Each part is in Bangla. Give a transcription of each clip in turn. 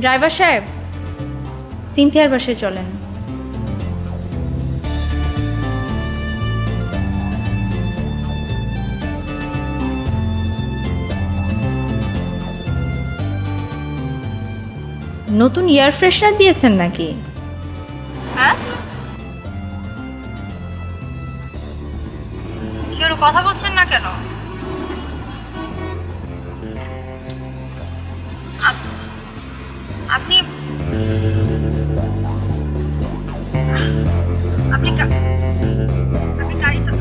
ড্রাইভার সাহেব, সিনথিয়ার বাসায় চলেন। নতুন এয়ার ফ্রেশনার দিয়েছেন নাকি? হ্যাঁ, কেউ কথা বলছেন না কেন? আপনি আপনি আপনি গাড়িতে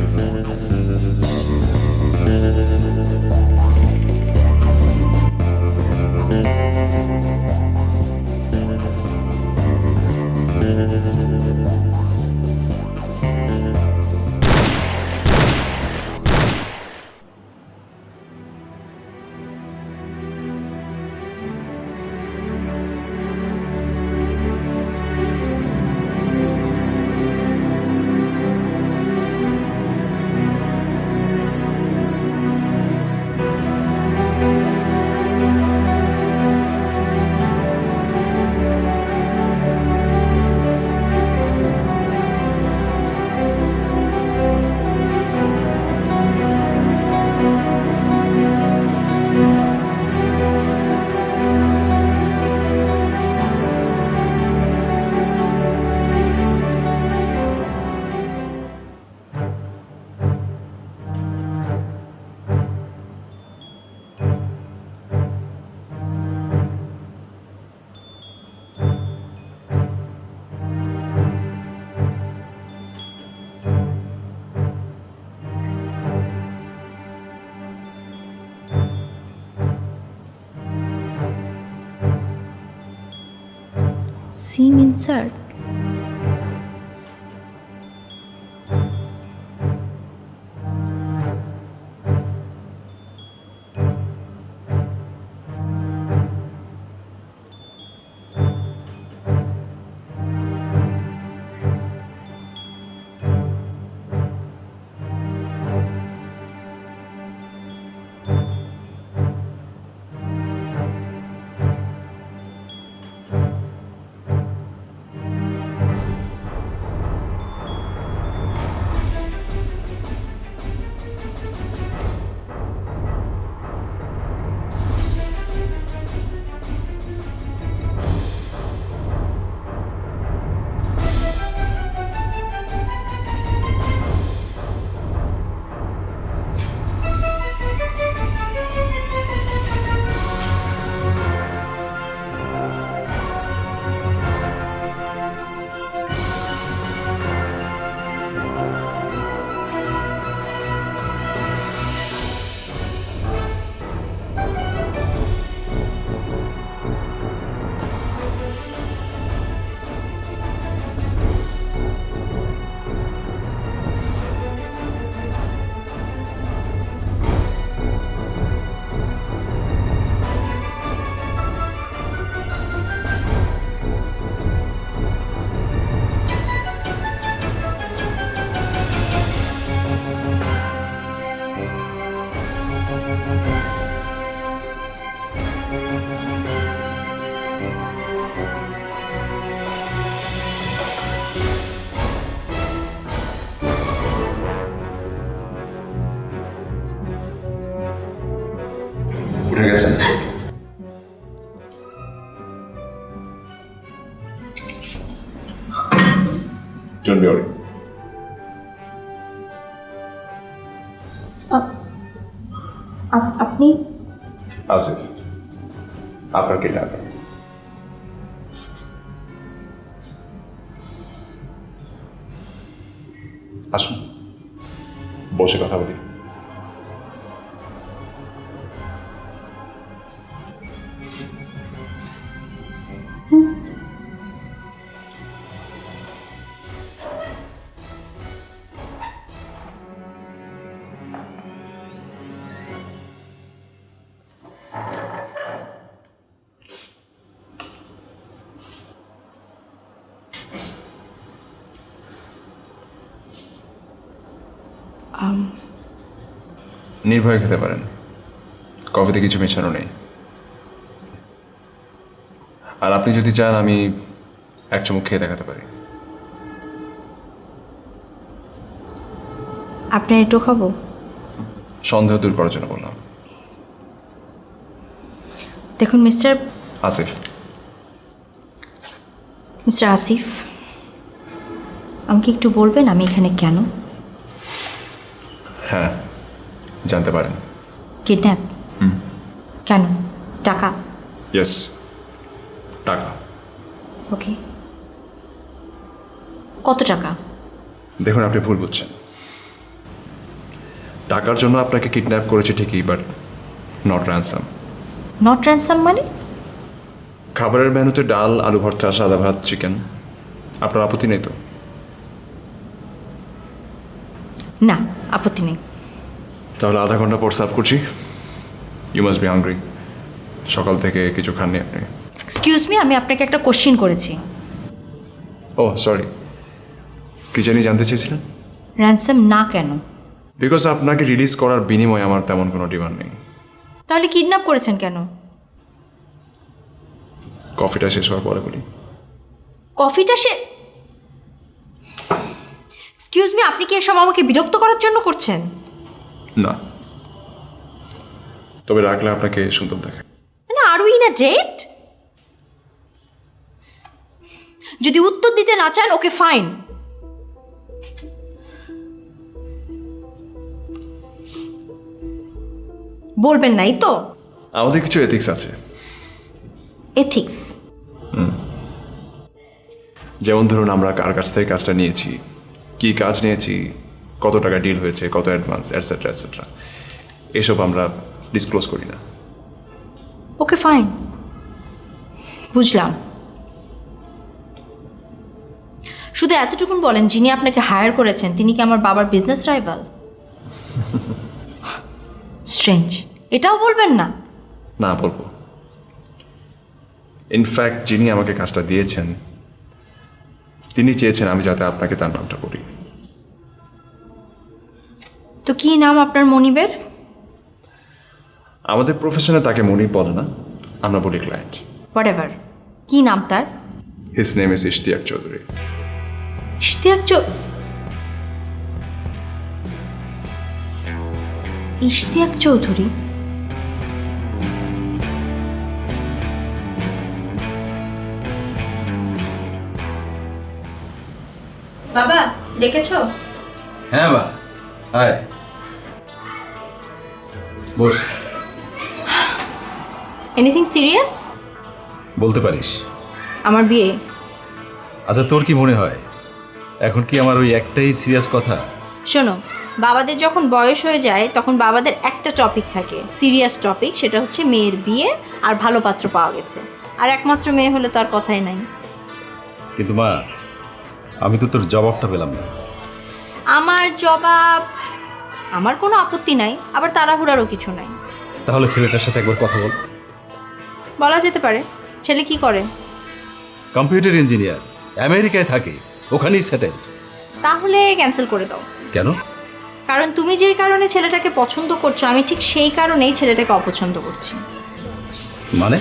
সিম ইনসার্ট। উঠে গেছেন? Don't worry. আপনি? আসিফ, আপনার কি ডাকা? আসুন বসে কথা বলি। নির্ভয়ে খেতে পারেন, কফিতে কিছু মেশানো নেই। আর আপনি যদি চান আমি এক চুমুক খেয়ে দেখাতে পারি। আপনার একটু খাবো? সন্দেহ দূর করার জন্য বললাম। দেখুন মিস্টার আসিফ। আসিফ, আমাকে একটু বলবেন আমি এখানে কেন? হ্যাঁ, জানতে পারেন। কিডন্যাপ? কেন? টাকা? ইয়েস, টাকা। ওকে, কত টাকা? দেখুন, আপনি ভুল বুঝছেন। টাকার জন্য আপনাকে কিডন্যাপ করেছে ঠিকই, but not ransom. Not ransom মানে? খাবারের মেনুতে ডাল, আলু ভর্তা, সাদা ভাত, চিকেন। আপনার আপত্তি নেই তো? না, আপত্তি নেই। তাহলে আধা ঘন্টা পর সার্ভ করছি। You must be hungry. সকাল থেকে কিছু খাননি আপনি। এক্সকিউজ মি, আমি আপনাকে একটা কোশ্চেন করেছি। ও সরি, কি জানি জানতে চেয়েছিলেন? র্যানসাম না কেন? বিকজ আপনাকে রিলিজ করার বিনিময়ে আমার তেমন কোনো ডিমান্ড নেই। তাহলে কিডন্যাপ করেছেন কেন? কফিটা শেষ হওয়ার পরে বলি। কফিটা এক্সকিউজ মি, আপনি কি এসব আমাকে বিরক্ত করার জন্য করছেন? না, তবে রাখলে আপনাকে সুন্দর দেখে। মানে আর উই ইন আ ডেট? যদি উত্তর দিতে না চান ওকে ফাইন। বলবেন নাই তো? আমাদের কিছু এথিক্স আছে। এথিক্স? যেমন ধরুন, আমরা কার কাছ থেকে কাজটা নিয়েছি, কি কাজ নিয়েছি, কত টাকা ডিল হয়েছে, কত অ্যাডভান্স, এটসেট্রা এটসেট্রা, এসব আমরা ডিসক্লোজ করি না। ওকে ফাইন, বুঝলাম। শুধু এতটুকুন বলেন, যিনি আপনাকে হায়ার করেছেন তিনি কি আমার বাবার বিজনেস রাইভাল? স্ট্রেঞ্জ, এটাও বলবেন না? না, বলবো। ইনফ্যাক্ট যিনি আমাকে কাজটা দিয়েছেন তিনি চেয়েছেন আমি যাতে আপনাকে তার নামটা বলি। তো কি নাম আপনার মনিবের? আমাদের প্রফেশনে তাকে মনিব বলে না, আমরা বলি ক্লায়েন্ট। হোয়াটএভার, কি নাম তার? His name is Ishtiaq Chowdhury. Ishtiaq Chowdhury? বাবা, দেখেছো? হ্যাঁ বা, হায় বস। Anything serious? বলতে পারিস। আমার বিয়ে। আচ্ছা, তোর কি মনে হয় এখন কি আমার ওই একটাই সিরিয়াস কথা? শোনো, বাবাদের যখন বয়স হয়ে যায় তখন বাবাদের একটা টপিক থাকে, সিরিয়াস টপিক, সেটা হচ্ছে মেয়ের বিয়ে আর ভালো পাত্র পাওয়া গেছে। আর একমাত্র মেয়ে হলে তো আর কথাই নাই। কিন্তু মা, আমি তো তোর জবাবটা পেলাম না। আমার জবাব, আমার কোনো আপত্তি নাই, আবার তাড়াহুড়ারও কিছু নাই। তাহলে ছেলেটার সাথে একবার কথা বল। বলা যেতে পারে। ছেলে কি করে? কম্পিউটার ইঞ্জিনিয়ার, আমেরিকায় থাকে, ওখানেই সেটেলড। তাহলে ক্যান্সেল করে দাও। কেন? কারণ তুমি যেই কারণে ছেলেটাকে পছন্দ করছো, আমি ঠিক সেই কারণেই ছেলেটাকে অপছন্দ করছি। মানে?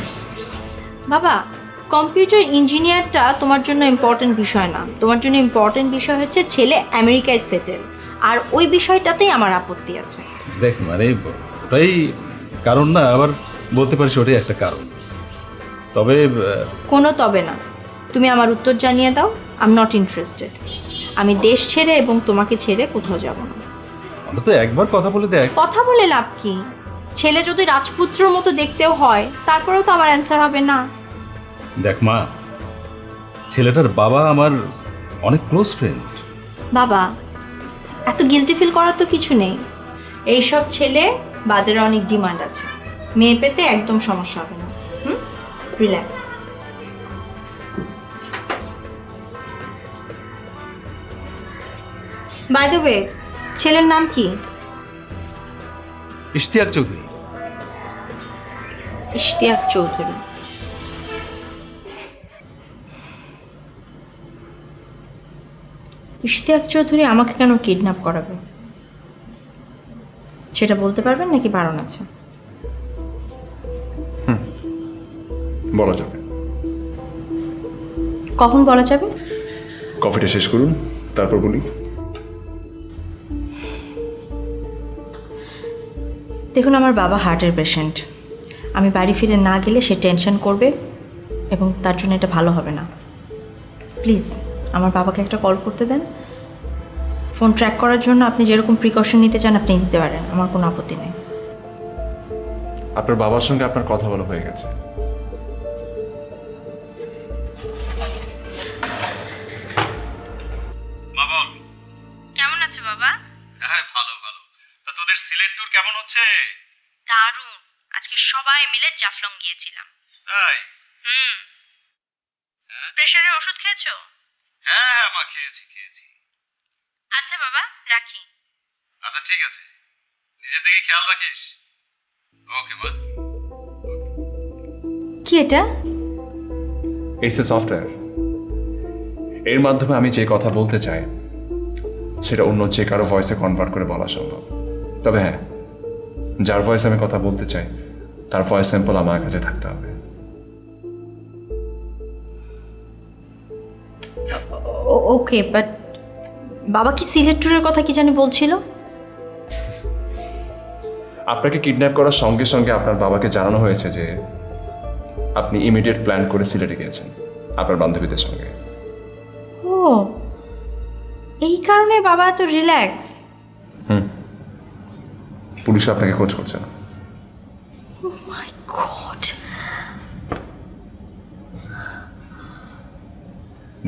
বাবা, কম্পিউটার ইঞ্জিনিয়ারটা তোমার জন্য ইম্পর্টেন্ট বিষয় না। তোমার জন্য ইম্পর্টেন্ট বিষয় হচ্ছে ছেলে আমেরিকায় সেটেল, আর ওই বিষয়টাতেই আমার আপত্তি আছে। দেখ, মানে ওটাই কারণ না, আবার বলতে পারিস ওটাই একটা কারণ। তবে কোনো তবে না, তুমি আমার উত্তর জানিয়ে দাও। I am not interested. আমি দেশ ছেড়ে এবং তোমাকে ছেড়ে কোথাও যাব না। অন্তত একবার কথা বলে দেখ। কথা বলে লাভ কি? ছেলে যদি রাজপুত্রর মতো দেখতেও হয় তারপরেও তো আমার অ্যান্সার হবে না। দেখ মা, ছেলেটার বাবা আমার অনেক ক্লোজ ফ্রেন্ড। বাবা, এত গিল্টি ফিল করার তো কিছু নেই। এইসব ছেলে বাজারে অনেক ডিমান্ড আছে, মেয়ে পেতে একদম সমস্যা হবে না। রিল্যাক্স। বাই দ্য ওয়ে, ছেলের নাম কি? ইশতিয়াক চৌধুরী। ইশতিয়াক চৌধুরী। ইশতিয়াক চৌধুরী আমাকে কেন কিডন্যাপ করাবে সেটা বলতে পারবেন নাকি বারণ আছে? বলা যাবে। কখন বলা যাবে? কফিটা শেষ করুন, তারপর বলি। দেখুন, আমার বাবা হার্টের পেশেন্ট। আমি বাড়ি ফিরে না গেলে সে টেনশন করবে এবং তার জন্য এটা ভালো হবে না। প্লিজ আমার বাবাকে একটা কল করতে দেন। ফোন ট্র্যাক করার জন্য আপনি যেরকম প্রিকশন নিতে চান আপনি নিতে পারেন, আমার কোনো আপত্তি নেই। আপনার বাবার সঙ্গে আপনার কথা বলা হয়ে গেছে। বাবল, কেমন আছে বাবা? হ্যাঁ ভালো ভালো। তা তোদের সিলেট ট্যুর কেমন হচ্ছে? দারুণ। আজকে সবাই মিলে জাফলং গিয়েছিলাম। তাই? প্রেশারের ওষুধ খেয়েছো? হ্যাঁ হ্যাঁ মা, খেয়েছি। আচ্ছা বাবা, রাখি। আচ্ছা ঠিক আছে, নিজের দিকে খেয়াল রাখিস। ওকে মা। কি এটা? It's a software. এর মাধ্যমে আমি যে কথা বলতে চাই সেটা অন্য যে কারো ভয়েসে কনভার্ট করে বলা সম্ভব। তবে হ্যাঁ, যার ভয়েসে আমি কথা বলতে চাই তার ভয়েস স্যাম্পল আমার কাছে থাকতে হবে। ওকে, বাট বাবা কি সিলেট ট্যুরের কথা কি জানি বলছিল? আপনাকে কিডন্যাপ করার সঙ্গে সঙ্গে আপনার বাবাকে জানানো হয়েছে যে আপনি ইমিডিয়েট প্ল্যান করে সিলেটে গিয়েছেন আপনার বান্ধবীদের সঙ্গে। ও, এই কারণে বাবা এত রিল্যাক্স। পুলিশ আপনাকে খোঁজ করছে না। মাই গড।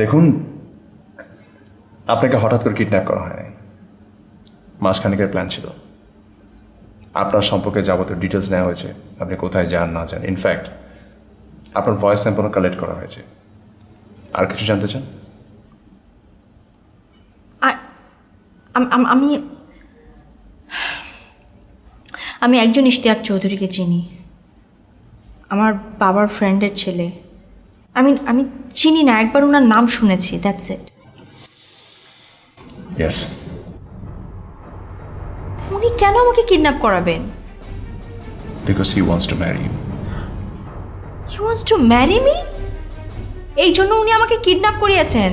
দেখুন, আপনাকে হঠাৎ করে কিডন্যাপ করা হয় নাই, মাসখানেকের প্ল্যান ছিল। আপনার সম্পর্কে যাবতীয় ডিটেলস নেওয়া হয়েছে, আপনি কোথায় যান না যান। ইনফ্যাক্ট আপনার ভয়েস স্যাম্পল কালেক্ট করা হয়েছে। আর কিছু জানতে চান? আমি আমি একজন ইশতিয়াক চৌধুরীকে চিনি, আমার বাবার ফ্রেন্ডের ছেলে। আমি চিনি না, একবার ওনার নাম শুনেছি, দ্যাটস ইট। ইয়েস। উনি কেন আমাকে কিডন্যাপ করাবেন? Because he wants to marry you. He wants to marry me? এই জন্য উনি আমাকে কিডন্যাপ করিয়েছেন?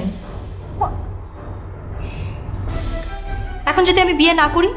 এখন যদি আমি বিয়ে না করি?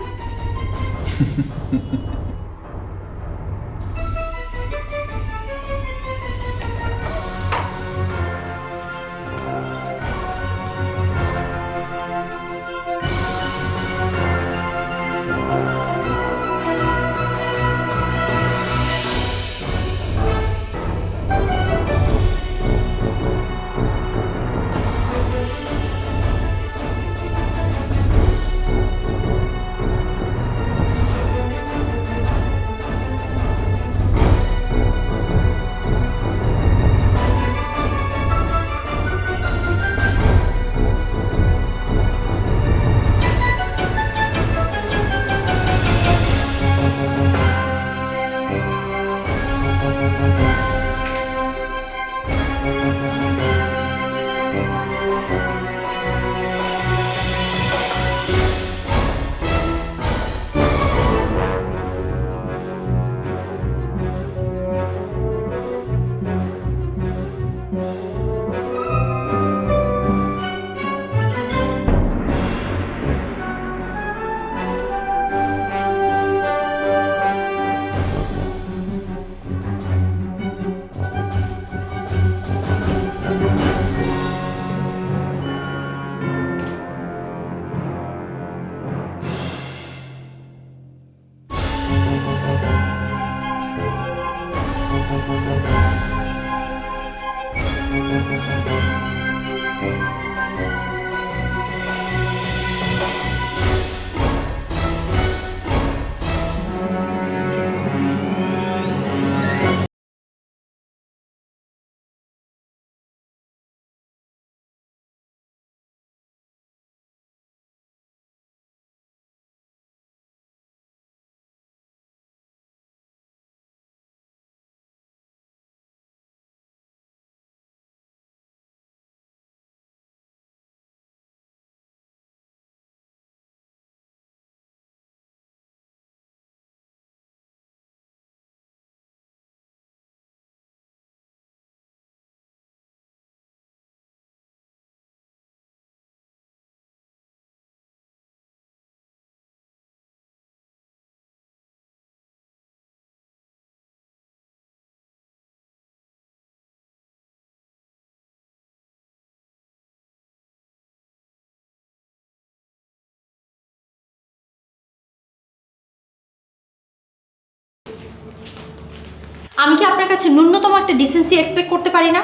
আমি কি আপনার কাছে ন্যূনতম একটা ডিসেন্সি এক্সপেক্ট করতে পারি না?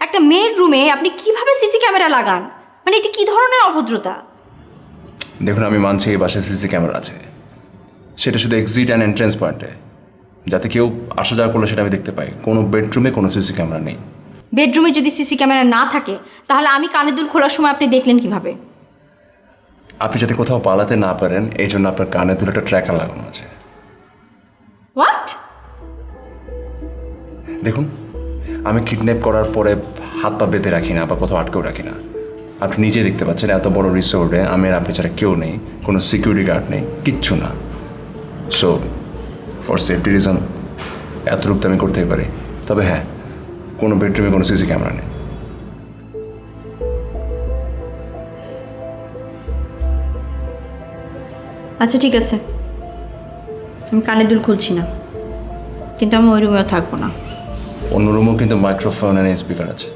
একটা মেয়ের রুমে আপনি কিভাবে সিসি ক্যামেরা লাগান? মানে এটা কি ধরনের অভদ্রতা? দেখুন, আমি মানছি এই বাসায় সিসি ক্যামেরা আছে, সেটা শুধু এক্সিট অ্যান্ড এন্ট্রেন্স পয়েন্টে, যাতে কেউ আসা যাওয়া করলে সেটা আমি দেখতে পাই। কোনো বেডরুমে কোনো সিসি ক্যামেরা নেই। বেডরুমে যদি সিসি ক্যামেরা না থাকে তাহলে আমি কানের দুল খোলার সময় আপনি দেখলেন কিভাবে? আপনি যাতে কোথাও পালাতে না পারেন এই জন্য আপনার কানে দুটো একটা ট্র্যাকার লাগানো আছে। হোয়াট? দেখুন, আমি কিডন্যাপ করার পরে হাত পা বেঁধে রাখি না বা কোথাও আটকেও রাখি না। আপনি নিজে দেখতে পাচ্ছেন এত বড় রিসোর্টে আমি আর আপনি ছাড়া কেউ নেই, কোনো সিকিউরিটি গার্ড নেই, কিচ্ছু না। সো ফর সেফটি রিজন এতটুকু তো আমি করতেই পারি। তবে হ্যাঁ, কোনো বেডরুমে কোনো সিসি ক্যামেরা নেই। আচ্ছা ঠিক আছে, আমি কানের দুল খুলছি না, কিন্তু আমি ওই রুমেও থাকবো না। অন্য রুমেও কিন্তু মাইক্রোফোন আর স্পিকার আছে।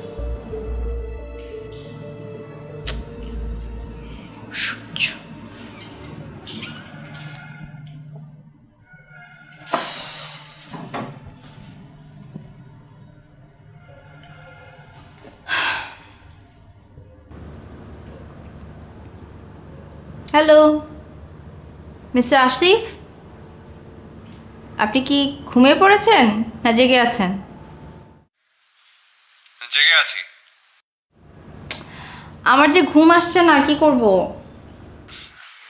হ্যালো মিস্টার আসিফ, আপনি কি ঘুমিয়ে পড়েছেন না জেগে আছেন? জেগে আছি। আমার যে ঘুম আসছে না, কি করব?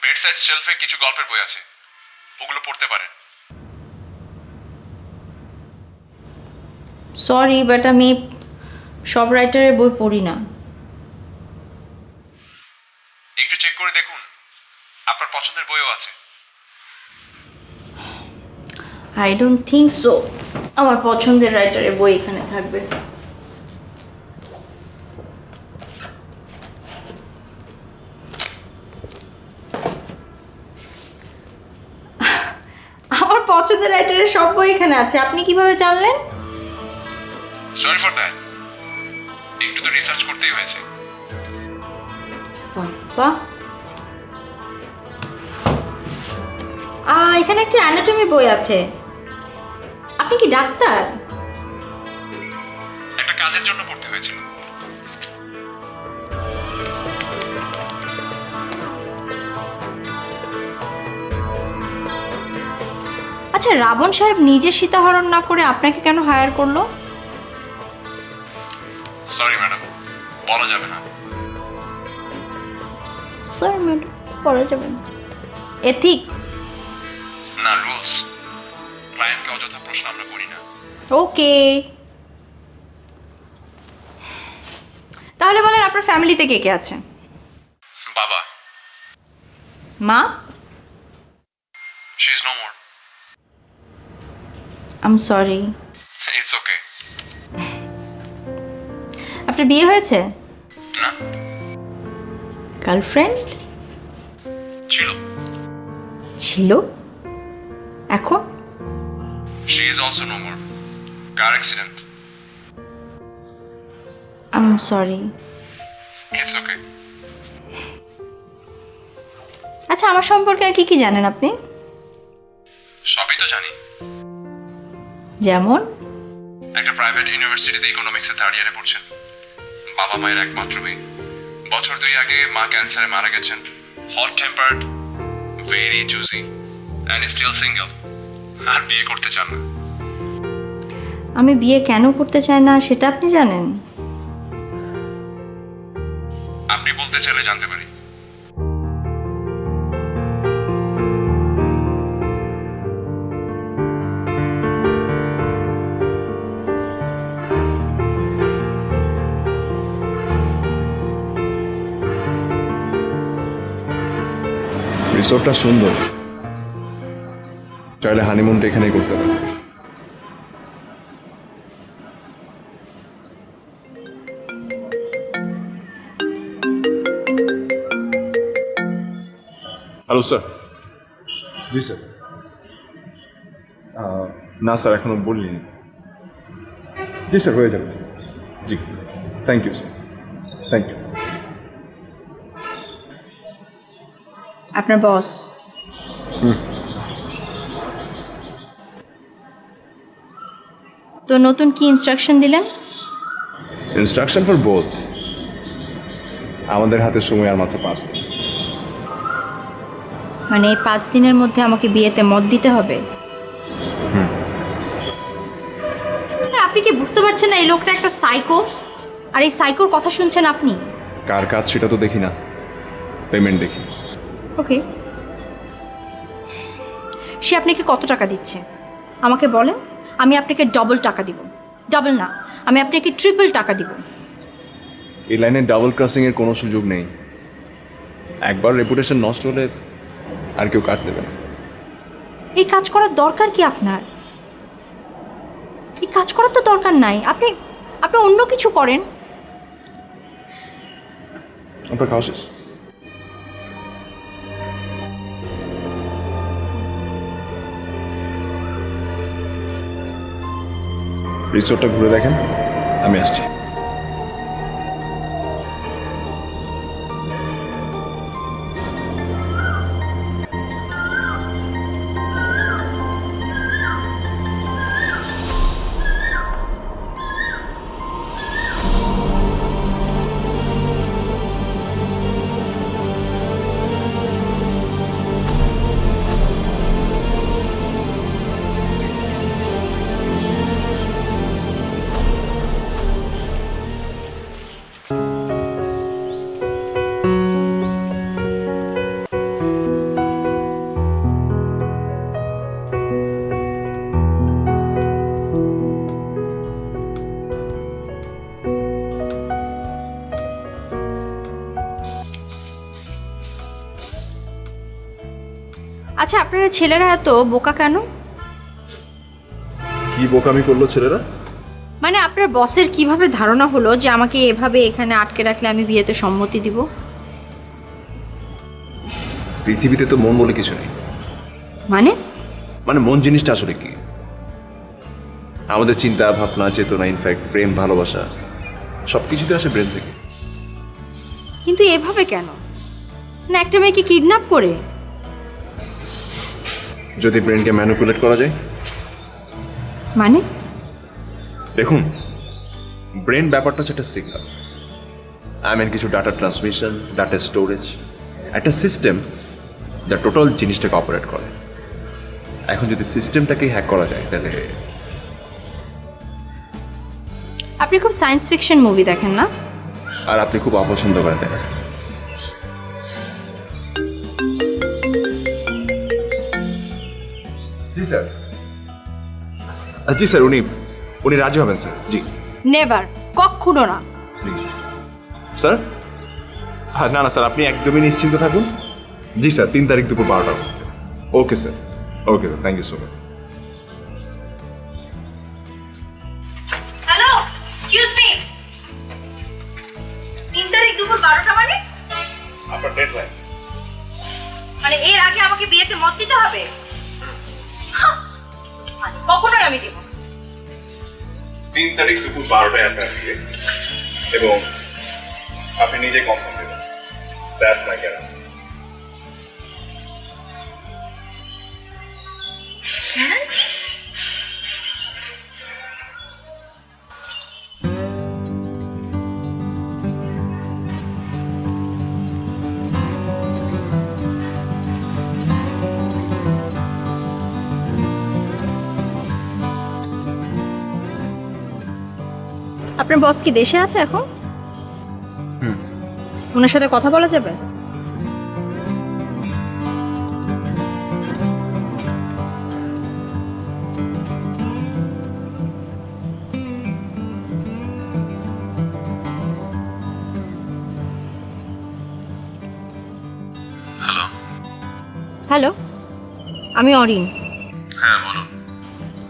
বেড সাইড শেলফে কিছু গল্পের বই আছে, ওগুলো পড়তে পারেন। সরি বাট আমি সব রাইটারের বই পড়ি না। একটু চেক করে দেখুন, আপনার পছন্দের বইও আছে। আই ডোন্ট থিঙ্ক সো আমার পছন্দের রাইটারের বই এখানে থাকবে। আমার পছন্দের রাইটারের সব বই এখানে আছে, আপনি কিভাবে জানলেন? সরি ফর দ্যাট, একটু তো রিসার্চ করতেই হয়েছে। বাহ, এখানে একটা অ্যানাটমি বই আছে। আপনি কি ডাক্তার? একটা কাজের জন্য পড়তে হয়েছিল। আচ্ছা, রাবণ সাহেব নিজে সীতাহরণ না করে আপনাকে কেন হায়ার করলো? সরি ম্যাডাম, বলা যাবে না। স্যার ম্যাডাম পড়া যাবে না, এথিক্স না, রুলস। ক্লায়েন্টকে অযথা প্রশ্ন আমরা করি না। ওকে। তাহলে বলেন আপনার ফ্যামিলিতে কে কে আছে? বাবা, মা? She is no more. I am sorry. It's okay. আপনার বিয়ে হয়েছে? না, গার্লফ্রেন্ড ছিল। ছিল, এখন? She is also no more. Car accident. I am sorry. It's okay. আচ্ছা, আমার সম্পর্কে আর কি কি জানেন আপনি? সবই তো জানি। যেমন? একটা প্রাইভেট ইউনিভার্সিটিতে ইকোনমিক্সে 3rd ইয়ারে পড়ছেন। বাবা মায়ের একমাত্র মেয়ে। বছর 2 আগে মা ক্যান্সারে মারা গেছেন। Hot tempered, very choosy and still single. আর বিয়ে করতে চান না। আমি বিয়ে কেন করতে চাই না সেটা আপনি জানেন? আপনি বলতে চাইলে জানতে পারি। রিসোর্টটা সুন্দর, চাইলে হানিমুনটা এখানেই করতে পারে। Hello sir. জি স্যার। না স্যার, এখনো বলিনি। জি স্যার, হয়ে যাবে স্যার। জি, thank you sir, thank you. আপনার বস? তো নতুন কি ইনস্ট্রাকশন দিলেন? Instruction for both. আমাদের হাতে সময় আর মাত্র 5 দিন। মানে এই 5 দিনের মধ্যে আমাকে বিয়েতে মত দিতে হবে? আরে আপনি কি বুঝতে পারছেন না এই লোকটা একটা সাইকো? আর এই সাইকোর কথা শুনছেন আপনি? কার কাজ সেটা তো দেখি না, পেমেন্ট দেখি। ওকে, সে আপনাকে কত টাকা দিচ্ছে আমাকে বলেন, আমি আপনাকে ডবল টাকা দিব। ডবল না, আমি আপনাকে ট্রিপল টাকা দিব। এই লাইনে ডাবল ক্রসিংয়ের কোনো সুযোগ নেই। একবার রেপুটেশন নষ্ট হলে আর কেউ কাজ দেবে না। এই কাজ করার দরকার কি আপনার? এই কাজ করার তো দরকার নাই। আপনি আপনি অন্য কিছু করেন। আপনার খাওয়া শেষ? রিসোর্টটা ঘুরে দেখেন, আমি আসছি। আচ্ছা, আপনারা ছেলেরা এত বোকা কেন? কি বোকামি করলো ছেলেরা? মানে আপনার বসের কিভাবে ধারণা হলো যে আমাকে এভাবে এখানে আটকে রাখলে আমি বিয়েতে সম্মতি দিব? পৃথিবীতে তো মন বলে কিছু নেই। মানে মানে মন জিনিসটা আসলে কি? আমাদের চিন্তা ভাবনা চেতনা, ইনফ্যাক্ট প্রেম ভালোবাসা সব কিছুতে আসে ব্রেন থেকে। কিন্তু এভাবে কেন? না একটা মেয়েকে কিডন্যাপ করে? যদি ব্রেনকে ম্যানিপুলেট করা যায়। মানে দেখুন, ব্রেন ব্যাপারটা হচ্ছে একটা সিগন্যাল। কিছু ডাটা ট্রান্সমিশন, ডাটা স্টোরেজ, একটা সিস্টেম যা টোটাল জিনিসটাকে অপারেট করে। এখন যদি সিস্টেমটাকে হ্যাক করা যায় তাহলে। আপনি খুব সায়েন্স ফিকশন মুভি দেখেন না? আর আপনি খুব অপছন্দ করেন, তাই না? জি স্যার, জি স্যার, উনি রাজি হবেন স্যার। জি নেভার, কখনো না। Please sir. হ্যাঁ, না না স্যার, আপনি একদমই নিশ্চিন্ত থাকুন। জি স্যার, 3 তারিখ দুপুর 12টার মধ্যে। Okay sir, okay sir, thank you so much. Hello, excuse me. 3 তারিখ দুপুর 12টা মানে? আপনার ডেডলাইন। মানে এর আগে আমাকে বিয়েতে মত দিতে হবে? কখনোই আমি দেব না। 3 তারিখ দুপুর 12টায় আপনার বিয়ে, এবং আপনি নিজে কনসার্ন দেবেন। That's my guarantee. আপনার বস কি দেশে আছে এখন? ওনার সাথে কথা বলা যাবে? হ্যালো। হ্যালো, আমি অরিন। হ্যাঁ বলুন।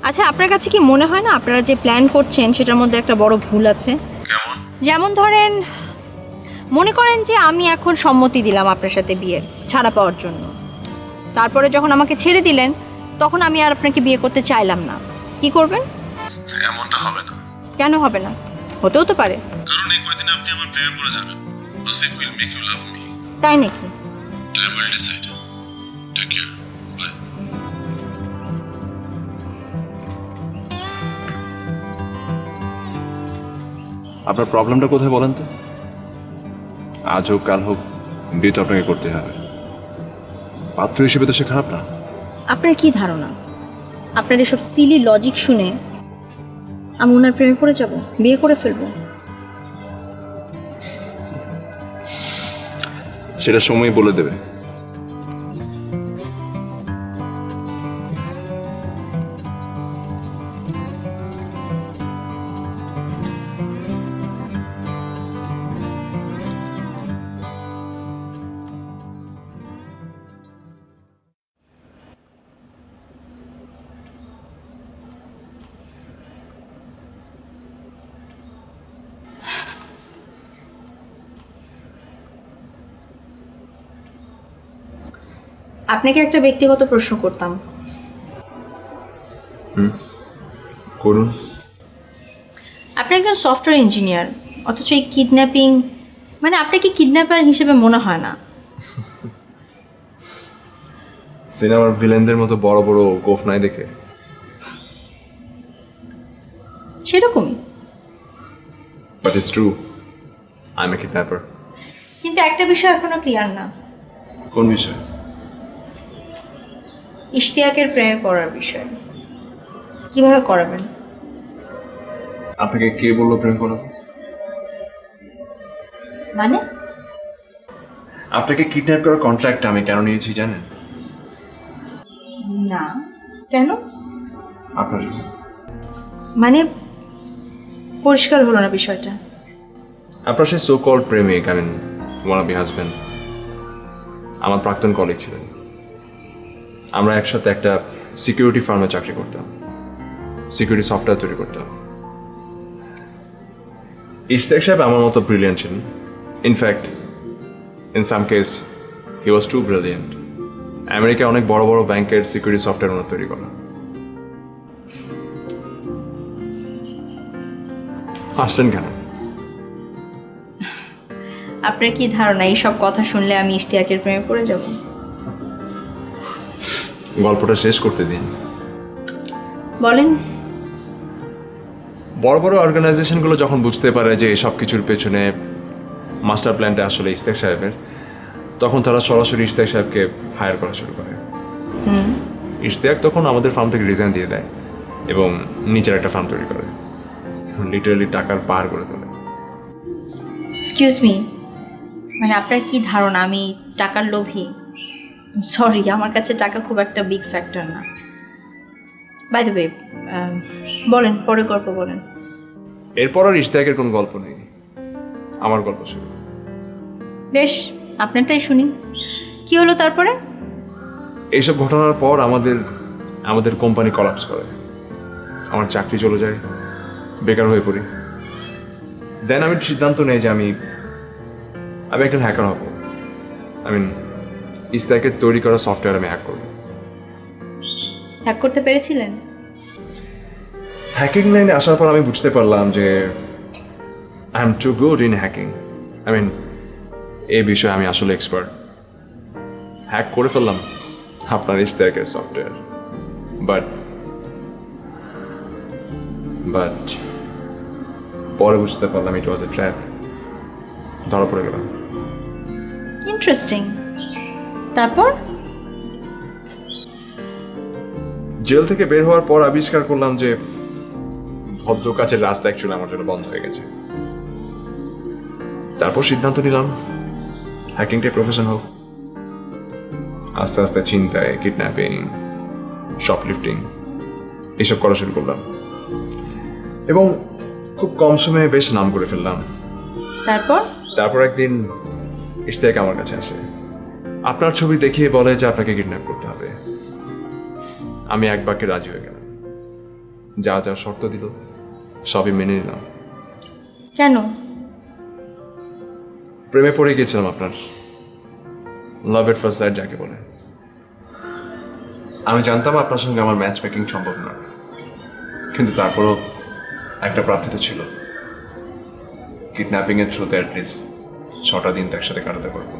আচ্ছা, আপনার কাছে কি মনে হয় না আপনারা যে প্ল্যান করছেন সেটার মধ্যে একটা বড় ভুল আছে? কেমন? যেমন ধরেন, মনে করেন যে আমি এখন সম্মতি দিলাম আপনার সাথে বিয়ের ছাড়া পাওয়ার জন্য। তারপরে যখন আমাকে ছেড়ে দিলেন তখন আমি আর আপনাকে বিয়ে করতে চাইলাম না। কি করবেন? এমনটা হবে না। কেন হবে না? হতেও তো পারে। কারণ এই কয়দিনে আপনি আমার প্রেমে পড়ে যাবেন। Asif will make you love me. তাই নাকি? Time will decide. Take care. Bye. আপনার প্রবলেমটা কোথায় বলেন তো? আজ হোক কাল হোক বিয়ে তো আপনাকে করতে হবে। পাত্র হিসেবে তো সে খারাপ না। আপনার কি ধারণা আপনার এসব সিলি লজিক শুনে আমি ওনার প্রেমে পড়ে যাব, বিয়ে করে ফেলবো? সেটা সময় বলে দেবে। আপনাকে একটা ব্যক্তিগত প্রশ্ন করতাম। করুন। আপনি একজন সফটওয়্যার ইঞ্জিনিয়ার, অথচ এই কিডন্যাপিং, মানে আপনাকে কিডন্যাপার হিসেবে মনে হয় না। সিনেমার ভিলেনদের মতো বড় বড় গোফ নাই দেখে? সেরকমই। But it's true, I M A kidnapper. কিন্তু একটা বিষয় এখনো ক্লিয়ার না, কোন বিষয়? ইশতিয়াকের প্রেমে পড়ার বিষয়। কিভাবে করাবেন? আপনাকে কে বললো প্রেম করাবো? মানে? আপনাকে কিডন্যাপ করার কন্ট্রাক্ট আমি কেন নিয়েছি জানেন? না। কেন? আপনার জন্য। মানে পরিষ্কার হলো না বিষয়টা। আপনার সেই সো কল্ড প্রেমিক, আই মিন ওয়ানাবি হাজব্যান্ড, আমার প্রাক্তন কলিগ ছিলেন। আমরা একসাথে একটা সিকিউরিটি ফার্মে চাকরি করতাম, সিকিউরিটি সফটওয়্যার তৈরি করতাম। ইশতিয়াক সাহেব আমার মতো ব্রিলিয়েন্ট ছিলেন। In fact in some case he was too brilliant. আমেরিকায় অনেক বড় বড় ব্যাংকের সিকিউরিটি সফটওয়্যার ওনার তৈরি করা। হাসছেন কেন? আপনার কি ধারণা এইসব কথা শুনলে আমি ইশতিয়াকের প্রেমে পড়ে যাব? গল্পটা শেষ করতে দিন। বলেন। বড় বড় অর্গানাইজেশনগুলো যখন বুঝতে পারে যে সব কিছুর পেছনে মাস্টার প্ল্যানটা আসলে ইশতিয়াক সাহেবের, তখন তারা সরাসরি ইশতিয়াক সাহেবকে হায়ার করা শুরু করে। ইশতিয়াক তখন আমাদের ফার্ম থেকে রিজাইন দিয়ে দেয় এবং নিচের একটা ফার্ম তৈরি করে, লিটারালি টাকার পাহাড় করে তোলে। এক্সকিউজ মি, মানে আপনার কি ধারণা আমি টাকার লোভী? সরি, আমার কাছে টাকা খুব একটা বিগ ফ্যাক্টর না। বাই দ্য ওয়ে, বলেন, পরে গল্প বলেন। এরপর আর ইশতিয়াকের কোনো গল্প নেই, আমার গল্প শুরু। বেশ, আপনারটাই শুনি। কি হলো তারপরে? এইসব ঘটনার পর আমাদের কোম্পানি কলাপস করে, আমার চাকরি চলে যায়, বেকার হয়ে পড়ি। দেন আমি সিদ্ধান্ত নেই যে আমি একজন হ্যাকার হব। আই মিন ইশতিয়াকের তৈরি করা সফটওয়্যার আমি হ্যাক করব। হ্যাক করতে পেরেছিলেন? হ্যাকিং লাইনে আসার পর আমি বুঝতে পারলাম যে I am too good in hacking. I mean এই বিষয়ে আমি আসলে এক্সপার্ট। হ্যাক করে ফেললাম আপনার ইশতিয়াকের সফটওয়্যার। বাট পরে বুঝতে পারলাম ইট ওয়াজ এ ট্র্যাপ। ধরা পড়ে গেলাম। ইন্টারেস্টিং। তারপর? জেল থেকে বের হওয়ার পর আবিষ্কার করলাম যে ভদ্র কাছের রাস্তা অ্যাকচুয়ালি আমার জন্য বন্ধ হয়ে গেছে। তারপর সিদ্ধান্ত নিলাম হ্যাকিংটাই প্রফেশন হোক। আস্তে আস্তে ছিনতাই, কিডন্যাপিং, শপলিফটিং এসব করা শুরু করলাম এবং খুব কম সময়ে বেশ নাম করে ফেললাম। তারপর একদিন ইশতিয়াক আমার কাছে আসে, আপনার ছবি দেখিয়ে বলে যে আপনাকে কিডন্যাপ করতে হবে। আমি এক বাক্যে রাজি হয়ে গেলাম। যা যা শর্ত দিল সবই মেনে নিলাম। কেন? প্রেমে পড়ে গিয়েছিলাম আপনার, লাভ এট ফার্স্ট সাইট যাকে বলে। আমি জানতাম আপনার সঙ্গে আমার ম্যাচ মেকিং সম্ভব না, কিন্তু তারপরও একটা প্রার্থিত ছিল, কিডন্যাপিং এর থ্রুতে অ্যাটলিস্ট 6টা দিন তো একসাথে কাটাতে পারবো।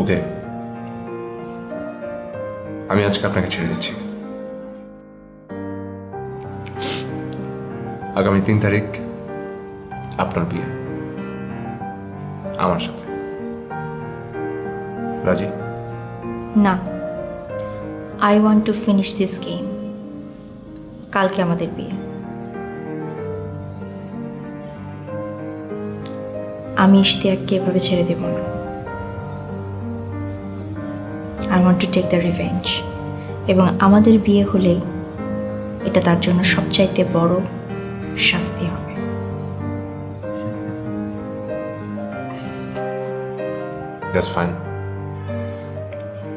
ওকে, আমি আজকে আপনাকে ছেড়ে দিচ্ছি। আগামী 3 তারিখ আপনার বিয়ে আমার সাথে। রাজি? না, I want to finish this game. কালকে আমাদের বিয়ে। আমি ইশতিয়াককে এভাবে ছেড়ে দেব না। I want to take the revenge. এবং আমাদের বিয়ে হলেই এটা তার জন্য সবচাইতে বড় শাস্তি হবে। That's fine.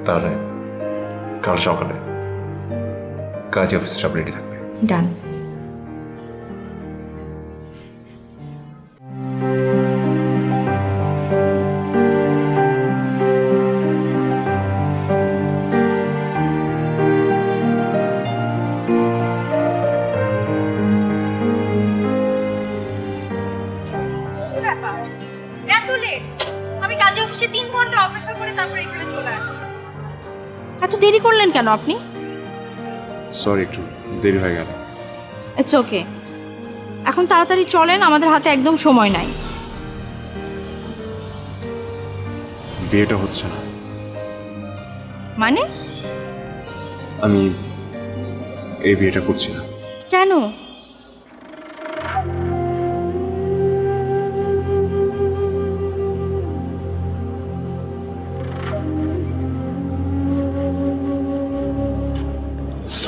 তাহলে কাল সকালে কাজে অফিস সব রেডি থাকবে। ডান। এত লেট? আমি কাজে অফিসে 3 ঘন্টা অপেক্ষা করে তারপর এখানে চলে আসি। এত দেরি করলেন কেন আপনি? সরি, একটু দেরি হয়ে গেল। It's okay. এখন তাড়াতাড়ি চলেন, আমাদের হাতে একদম সময় নাই। বিয়েটা হচ্ছে না। মানে? আমি এই বিয়েটা করছি না। কেন?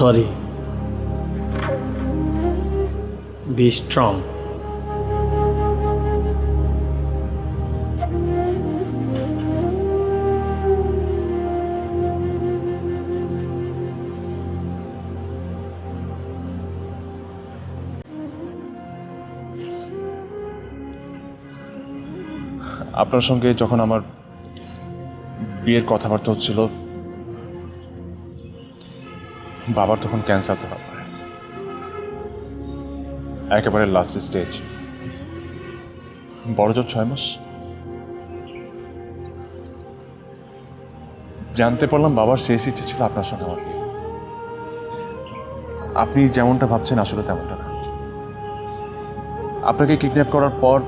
Sorry. Be strong. আপনার সঙ্গে যখন আমার বিয়ের কথাবার্তা হচ্ছিল, বাবার তখন ক্যান্সার ধরা পড়ে, একেবারে লাস্ট স্টেজ। বড়জোর 6 মাস। জানতে পারলাম বাবার শেষ ইচ্ছে ছিল আপনার সঙ্গে আমার বিয়ে। আপনি যেমনটা ভাবছেন আসলে তেমনটা না। আপনাকে কিডন্যাপ করার পর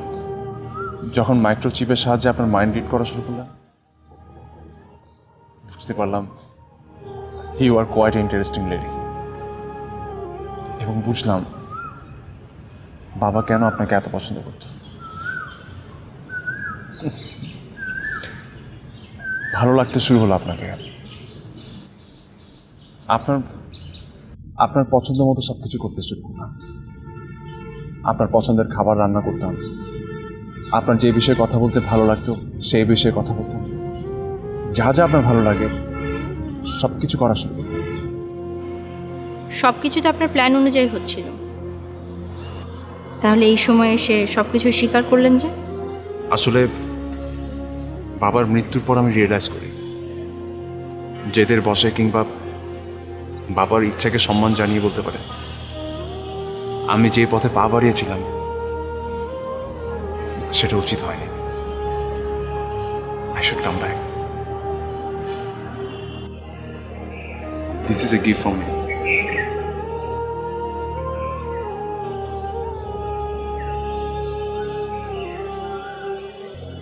যখন মাইক্রোচিপের সাহায্যে আপনার মাইন্ড রিড করা শুরু করলাম, বুঝতে পারলাম you are quite interesting lady. এবং বুঝলাম বাবা কেন আপনাকে এত পছন্দ করত। ভালো লাগতে শুরু হলো আপনাকে। আপনার আপনার পছন্দ মতো সবকিছু করতে শুরু করলাম। আপনার পছন্দের খাবার রান্না করতাম, আপনার যে বিষয়ে কথা বলতে ভালো লাগতো সেই বিষয়ে কথা বলতাম। যা যা আপনার ভালো লাগে সব কিছু করা শুরু করলাম। সব কিছু তো আপনার প্ল্যান অনুযায়ী হচ্ছিল, তাহলে এই সময় এসে সব কিছু স্বীকার করলেন যে? আসলে বাবার মৃত্যুর পর আমি রিয়েলাইজ করি, জেদের বসে কিংবা বাবার ইচ্ছাকে সম্মান জানিয়ে বলতে পারে আমি যে পথে পা বাড়িয়েছিলাম সেটা উচিত হয়নি। I should come back. This is a gift from me.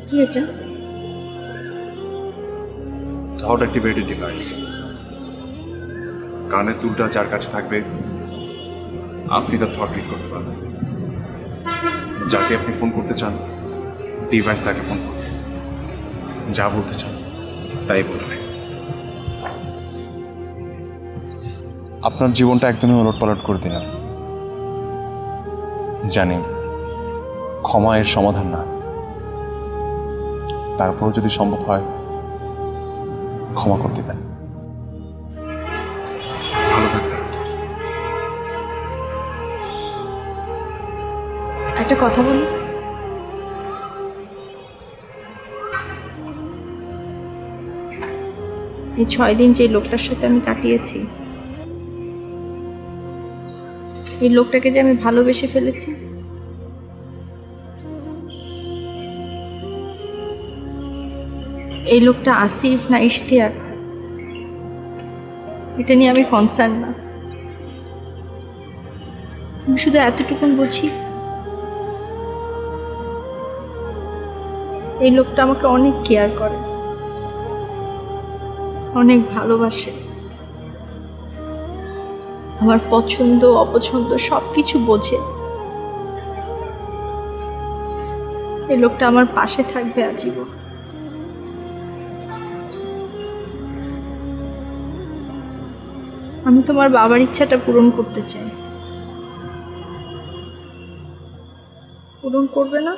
কি এটা? Thought activated device. কানের দুলটা যার কাছে থাকবে আপনি তার থট রিড করতে পারবেন। যাকে আপনি ফোন করতে চান ডিভাইস তাকে ফোন করবে, যা বলতে চান তাই বলবে। আপনার জীবনটা একদমই ওলটপালট করে দিলাম। জানি ক্ষমা এর সমাধান না, তারপরও যদি সম্ভব হয় ক্ষমা করে দেবেন। ভালো থাকবেন। একটা কথা বলি, এই 6 দিন যে লোকটার সাথে আমি কাটিয়েছি, এই লোকটাকে যে আমি ভালোবেসে ফেলেছি, এই লোকটা আসিফ না ইশতিয়াক, এটা নিয়ে আমি কনসার্ন না। আমি শুধু এতটুকুন বুঝি, এই লোকটা আমাকে অনেক কেয়ার করে, অনেক ভালোবাসে, আমার পছন্দ অপছন্দ সব কিছু বোঝে। এই লোকটা আমার পাশে থাকবে আজীবন। আমি তোমার বাবার ইচ্ছাটা পূরণ করতে চাই। পূরণ করবে না?